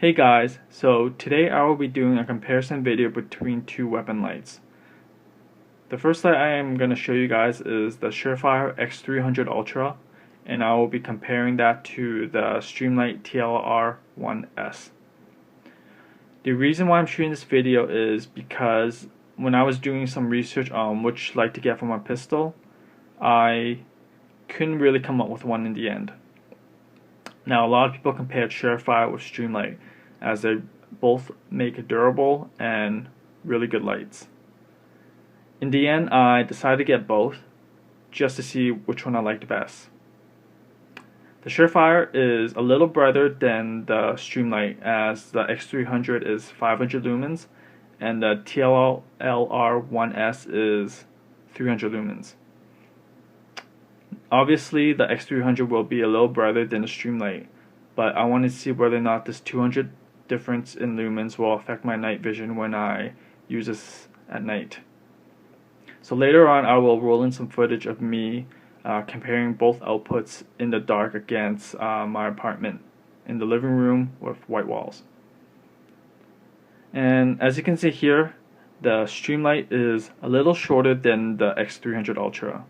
Hey guys, so today I will be doing a comparison video between two weapon lights. The first light I am going to show you guys is the Surefire X300 Ultra, and I will be comparing that to the Streamlight TLR-1s. The reason why I'm shooting this video is because when I was doing some research on which light to get for my pistol, I couldn't really come up with one in the end. Now, a lot of people compared Surefire with Streamlight, as they both make durable and really good lights. In the end, I decided to get both, just to see which one I liked best. The Surefire is a little brighter than the Streamlight, as the X300 is 500 lumens, and the TLR-1s is 300 lumens. Obviously, the X300 will be a little brighter than the Streamlight, but I wanted to see whether or not this 200 difference in lumens will affect my night vision when I use this at night. So later on, I will roll in some footage of me comparing both outputs in the dark against my apartment in the living room with white walls. And as you can see here, the Streamlight is a little shorter than the X300 Ultra.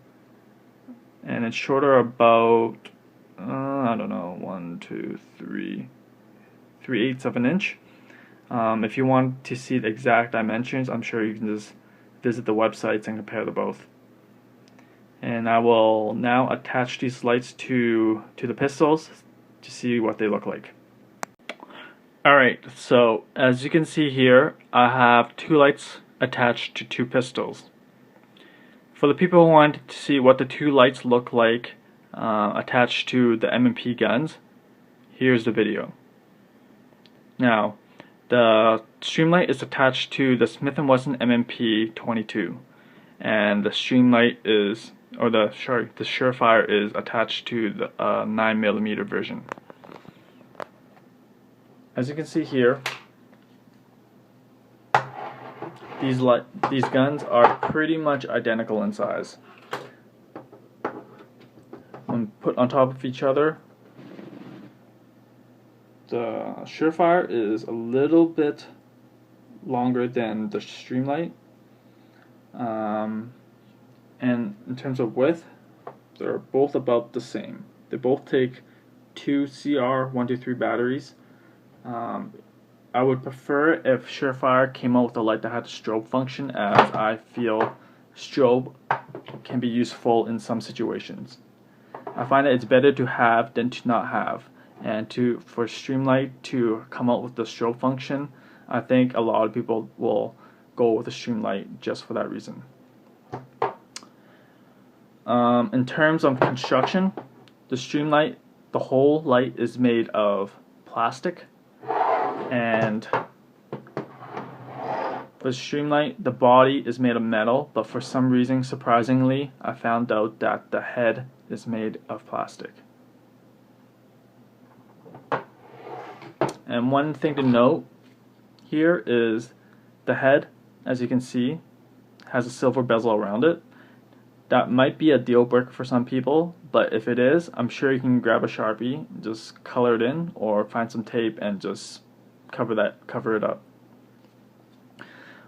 And it's shorter about, I don't know, 3/8 of an inch. If you want to see the exact dimensions, I'm sure you can just visit the websites and compare the both. And I will now attach these lights to the pistols to see what they look like. Alright, so as you can see here, I have two lights attached to two pistols. For the people who want to see what the two lights look like attached to the M&P guns, here's the video. Now, the Streamlight is attached to the Smith & Wesson M&P 22, and the Streamlight is, the Surefire is attached to the 9mm version. As you can see here, these guns are pretty much identical in size. When put on top of each other, the Surefire is a little bit longer than the Streamlight, and in terms of width, they're both about the same. They both take two CR123 batteries. I would prefer if Surefire came out with a light that had a strobe function, as I feel strobe can be useful in some situations. I find that it's better to have than to not have, and for Streamlight to come out with the strobe function, I think a lot of people will go with the Streamlight just for that reason. In terms of construction, the Streamlight, the whole light is made of plastic. And for Streamlight, the body is made of metal, but for some reason, surprisingly, I found out that the head is made of plastic. And one thing to note here is the head, as you can see, has a silver bezel around it. That might be a deal breaker for some people, but if it is, I'm sure you can grab a Sharpie, just color it in, or find some tape and just cover it up.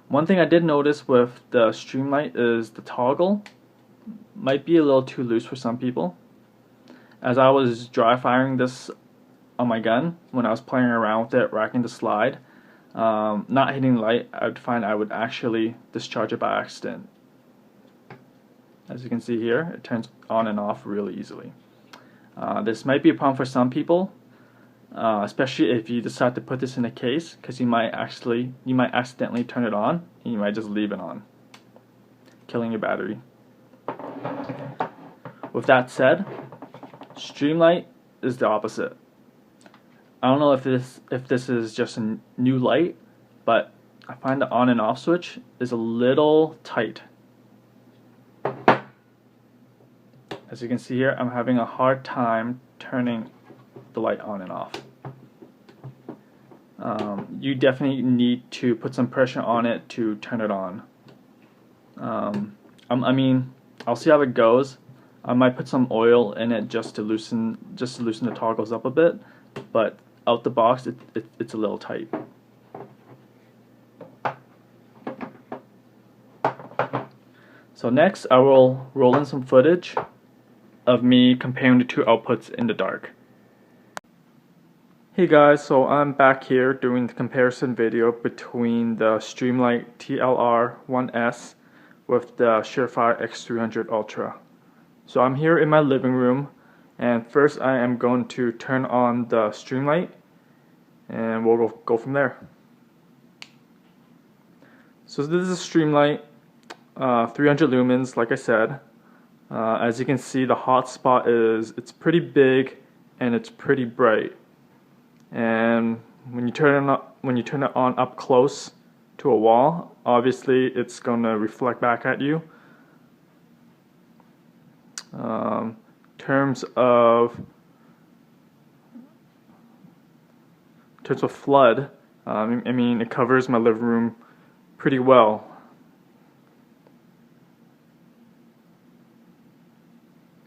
One thing I did notice with the Streamlight is the toggle might be a little too loose for some people. As I was dry firing this on my gun, when I was playing around with it, racking the slide, not hitting the light, I would find I would actually discharge it by accident. As you can see here, it turns on and off really easily. This might be a problem for some people, especially if you decide to put this in a case, because you might accidentally turn it on and you might just leave it on, killing your battery. With that said, Streamlight is the opposite. I don't know if this is just a new light, but I find the on and off switch is a little tight. As you can see here, I'm having a hard time turning the light on and off. You definitely need to put some pressure on it to turn it on. I mean, I'll see how it goes. I might put some oil in it just to loosen the toggles up a bit, but out the box, it's a little tight. So next, I will roll in some footage of me comparing the two outputs in the dark. Hey guys, so I'm back here doing the comparison video between the Streamlight TLR-1s with the Surefire X300 Ultra. So I'm here in my living room, and first I am going to turn on the Streamlight and we'll go from there. So this is a Streamlight 300 lumens, like I said. As you can see, the hotspot it's pretty big and it's pretty bright. And when you turn it on up close to a wall, obviously it's going to reflect back at you. Terms of flood, I mean, it covers my living room pretty well.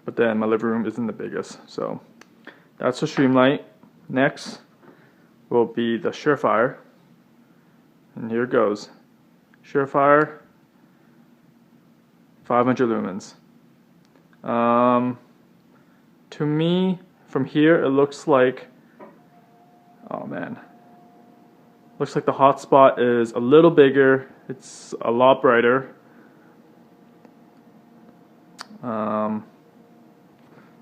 But then my living room isn't the biggest, so that's the Streamlight. Next will be the Surefire, and here it goes. Surefire 500 lumens. To me, from here, it looks like, oh man, looks like the hotspot is a little bigger. It's a lot brighter.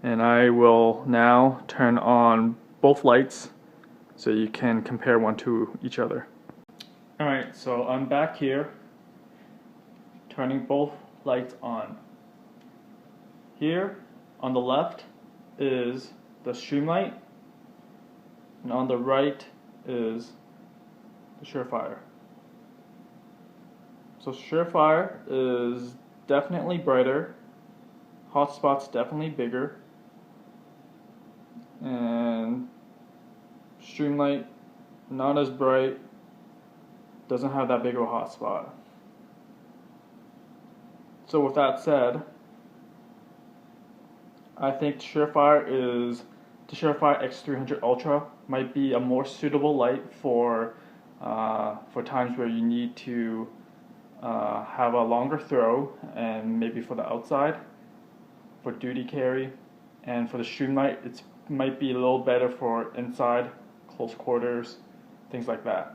And I will now turn on both lights so you can compare one to each other. Alright, so I'm back here turning both lights on. Here on the left is the Streamlight, and on the right is the Surefire. So Surefire is definitely brighter, hotspot's definitely bigger, and Streamlight not as bright, doesn't have that big of a hotspot. So with that said, I think the Surefire X300 Ultra might be a more suitable light for times where you need to have a longer throw, and maybe for the outside, for duty carry. And for the Streamlight, it might be a little better for inside, close quarters, things like that.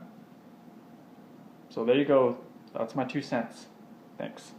So there you go. That's my 2 cents. Thanks.